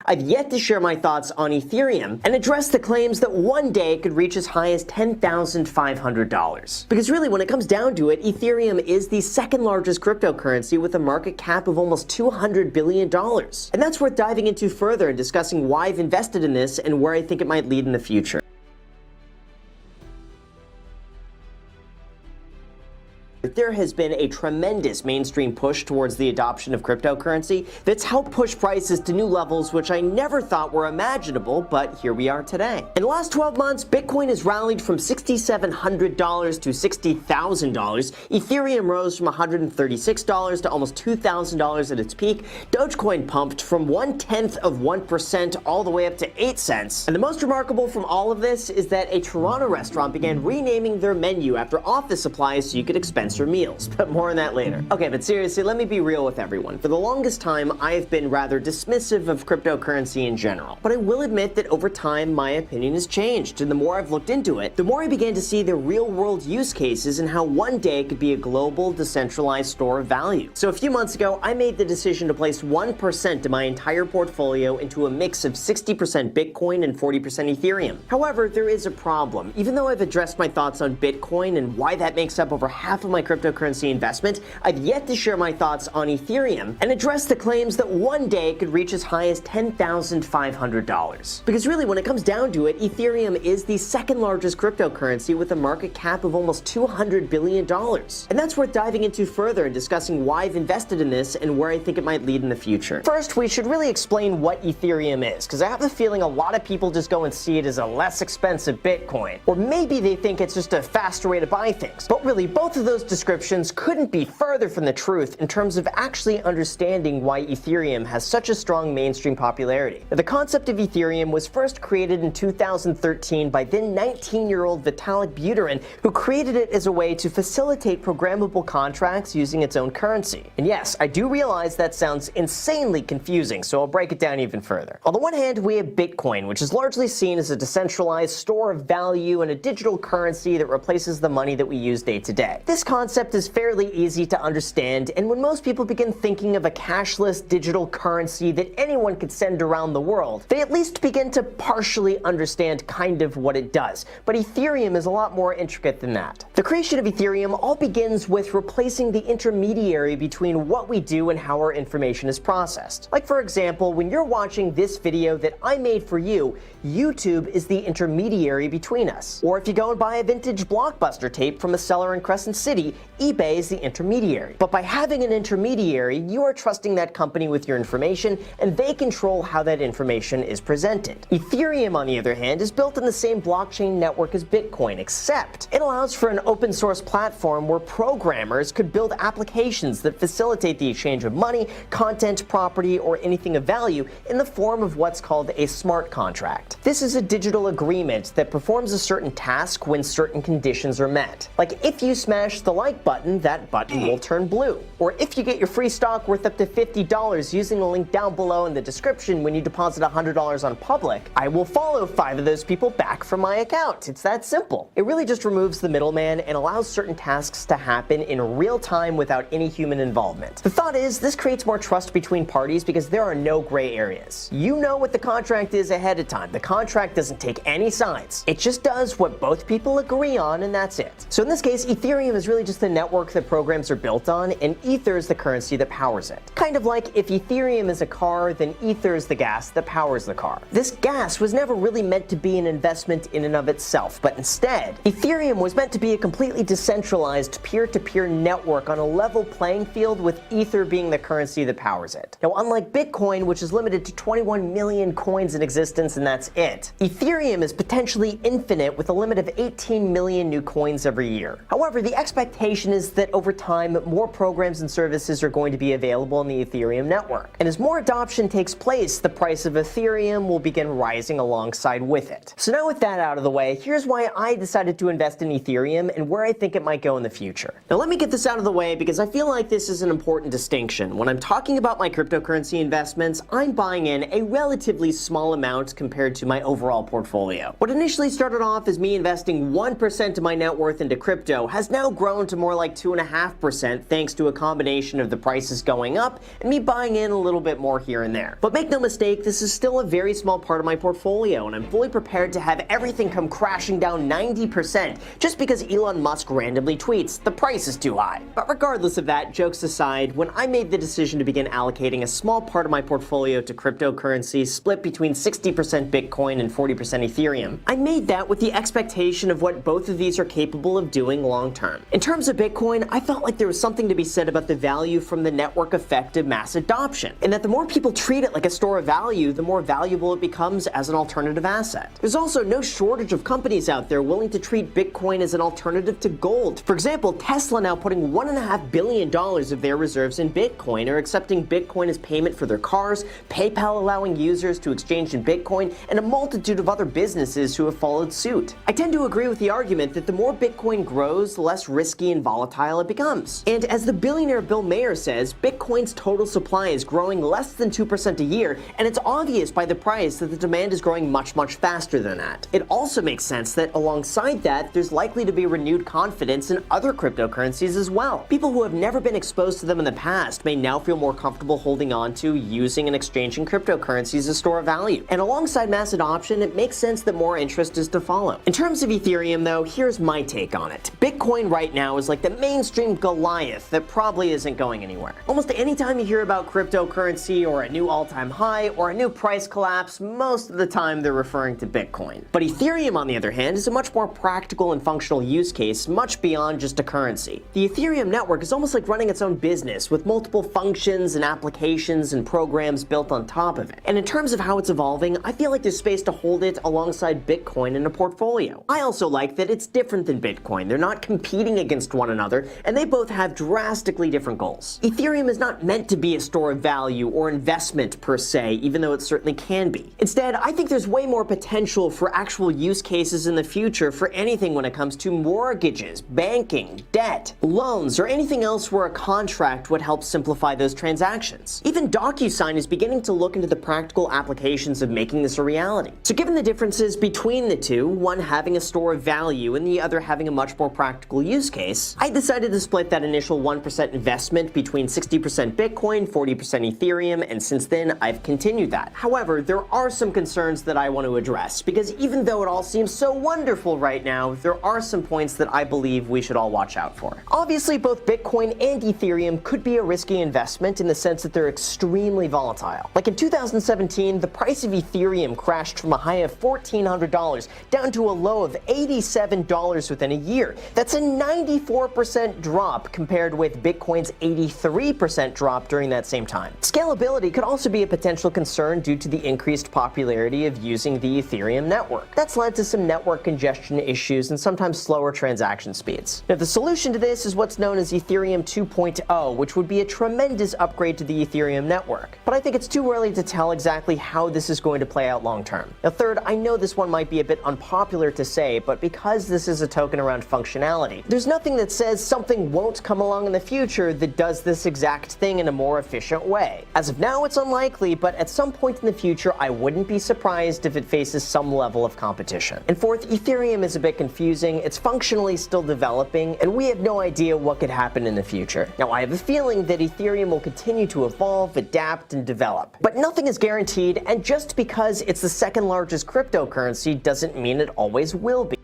I've yet to share my thoughts on Ethereum and address the claims that one day it could reach as high as $10,500. Because really, when it comes down to it, Ethereum is the second largest cryptocurrency with a market cap of almost $200 billion. And that's worth diving into further and discussing why I've invested in this and where I think it might lead in the future. There has been a tremendous mainstream push towards the adoption of cryptocurrency that's helped push prices to new levels which I never thought were imaginable, but here we are today. In the last 12 months, Bitcoin has rallied from $6,700 to $60,000. Ethereum rose from $136 to almost $2,000 at its peak. Dogecoin pumped from 0.1% all the way up to 8 cents. And the most remarkable from all of this is that a Toronto restaurant began renaming their menu after office supplies so you could expense your meals, but more on that later. Okay, but seriously, let me be real with everyone. For the longest time, I've been rather dismissive of cryptocurrency in general, but I will admit that over time, my opinion has changed, and the more I've looked into it, the more I began to see the real-world use cases and how one day it could be a global, decentralized store of value. So a few months ago, I made the decision to place 1% of my entire portfolio into a mix of 60% Bitcoin and 40% Ethereum. However, there is a problem. Even though I've addressed my thoughts on Bitcoin and why that makes up over half of my cryptocurrency investment, I've yet to share my thoughts on Ethereum and address the claims that one day it could reach as high as $10,500. Because really, when it comes down to it, Ethereum is the second largest cryptocurrency with a market cap of almost $200 billion. And that's worth diving into further and discussing why I've invested in this and where I think it might lead in the future. First, we should really explain what Ethereum is, because I have the feeling a lot of people just go and see it as a less expensive Bitcoin. Or maybe they think it's just a faster way to buy things. But really, both of those descriptions couldn't be further from the truth in terms of actually understanding why Ethereum has such a strong mainstream popularity. Now, the concept of Ethereum was first created in 2013 by then 19-year-old Vitalik Buterin, who created it as a way to facilitate programmable contracts using its own currency. And yes, I do realize that sounds insanely confusing, so I'll break it down even further. On the one hand, we have Bitcoin, which is largely seen as a decentralized store of value and a digital currency that replaces the money that we use day to day. This concept is fairly easy to understand, and when most people begin thinking of a cashless digital currency that anyone could send around the world, they at least begin to partially understand kind of what it does. But Ethereum is a lot more intricate than that. The creation of Ethereum all begins with replacing the intermediary between what we do and how our information is processed. Like, for example, when you're watching this video that I made for you, YouTube is the intermediary between us. Or if you go and buy a vintage Blockbuster tape from a seller in Crescent City, eBay is the intermediary. But by having an intermediary, you are trusting that company with your information, and they control how that information is presented. Ethereum, on the other hand, is built on the same blockchain network as Bitcoin, except it allows for an open source platform where programmers could build applications that facilitate the exchange of money, content, property, or anything of value in the form of what's called a smart contract. This is a digital agreement that performs a certain task when certain conditions are met. Like, if you smash the like button, that button will turn blue. Or if you get your free stock worth up to $50 using the link down below in the description when you deposit $100 on Public, I will follow 5 of those people back from my account. It's that simple. It really just removes the middleman and allows certain tasks to happen in real time without any human involvement. The thought is, this creates more trust between parties because there are no gray areas. You know what the contract is ahead of time. The contract doesn't take any sides. It just does what both people agree on, and that's it. So in this case, Ethereum is really just the network that programs are built on, and Ether is the currency that powers it. Kind of like if Ethereum is a car, then Ether is the gas that powers the car. This gas was never really meant to be an investment in and of itself, but instead, Ethereum was meant to be a completely decentralized peer-to-peer network on a level playing field, with Ether being the currency that powers it. Now, unlike Bitcoin, which is limited to 21 million coins in existence and that's it, Ethereum is potentially infinite with a limit of 18 million new coins every year. However, the expectation is that over time, more programs and services are going to be available on the Ethereum network. And as more adoption takes place, the price of Ethereum will begin rising alongside with it. So now with that out of the way, here's why I decided to invest in Ethereum and where I think it might go in the future. Now let me get this out of the way because I feel like this is an important distinction. When I'm talking about my cryptocurrency investments, I'm buying in a relatively small amount compared to my overall portfolio. What initially started off as me investing 1% of my net worth into crypto has now grown down to more like 2.5% thanks to a combination of the prices going up and me buying in a little bit more here and there. But make no mistake, this is still a very small part of my portfolio, and I'm fully prepared to have everything come crashing down 90% just because Elon Musk randomly tweets the price is too high. But regardless of that, jokes aside, when I made the decision to begin allocating a small part of my portfolio to cryptocurrency split between 60% Bitcoin and 40% Ethereum, I made that with the expectation of what both of these are capable of doing long term. In terms of Bitcoin, I felt like there was something to be said about the value from the network effect of mass adoption, and that the more people treat it like a store of value, the more valuable it becomes as an alternative asset. There's also no shortage of companies out there willing to treat Bitcoin as an alternative to gold. For example, Tesla now putting $1.5 billion of their reserves in Bitcoin, or accepting Bitcoin as payment for their cars, PayPal allowing users to exchange in Bitcoin, and a multitude of other businesses who have followed suit. I tend to agree with the argument that the more Bitcoin grows, the less risky and volatile it becomes. And as the billionaire Bill Mayer says, Bitcoin's total supply is growing less than 2% a year, and it's obvious by the price that the demand is growing much faster than that. It also makes sense that alongside that, there's likely to be renewed confidence in other cryptocurrencies as well. People who have never been exposed to them in the past may now feel more comfortable holding on to, using, and exchanging cryptocurrencies as a store of value. And alongside mass adoption, it makes sense that more interest is to follow. In terms of Ethereum though, here's my take on it. Bitcoin right now is like the mainstream Goliath that probably isn't going anywhere. Almost anytime you hear about cryptocurrency or a new all-time high or a new price collapse, most of the time they're referring to Bitcoin. But Ethereum, on the other hand, is a much more practical and functional use case, much beyond just a currency. The Ethereum network is almost like running its own business, with multiple functions and applications and programs built on top of it. And in terms of how it's evolving, I feel like there's space to hold it alongside Bitcoin in a portfolio. I also like that it's different than Bitcoin. They're not competing against one another, and they both have drastically different goals. Ethereum is not meant to be a store of value or investment per se, even though it certainly can be. Instead, I think there's way more potential for actual use cases in the future for anything when it comes to mortgages, banking, debt, loans, or anything else where a contract would help simplify those transactions. Even DocuSign is beginning to look into the practical applications of making this a reality. So given the differences between the two, one having a store of value and the other having a much more practical use case, I decided to split that initial 1% investment between 60% Bitcoin, 40% Ethereum, and since then I've continued that. However, there are some concerns that I want to address, because even though it all seems so wonderful right now, there are some points that I believe we should all watch out for. Obviously, both Bitcoin and Ethereum could be a risky investment in the sense that they're extremely volatile. Like in 2017, the price of Ethereum crashed from a high of $1,400 down to a low of $87 within a year. That's a 94% drop compared with Bitcoin's 83% drop during that same time. Scalability could also be a potential concern due to the increased popularity of using the Ethereum network. That's led to some network congestion issues and sometimes slower transaction speeds. Now, the solution to this is what's known as Ethereum 2.0, which would be a tremendous upgrade to the Ethereum network. But I think it's too early to tell exactly how this is going to play out long term. Now, third, I know this one might be a bit unpopular to say, but because this is a token around functionality, there's nothing that says something won't come along in the future that does this exact thing in a more efficient way. As of now, it's unlikely, but at some point in the future, I wouldn't be surprised if it faces some level of competition. And fourth, Ethereum is a bit confusing. It's functionally still developing, and we have no idea what could happen in the future. Now, I have a feeling that Ethereum will continue to evolve, adapt, and develop. But nothing is guaranteed, and just because it's the second largest cryptocurrency doesn't mean it always will be.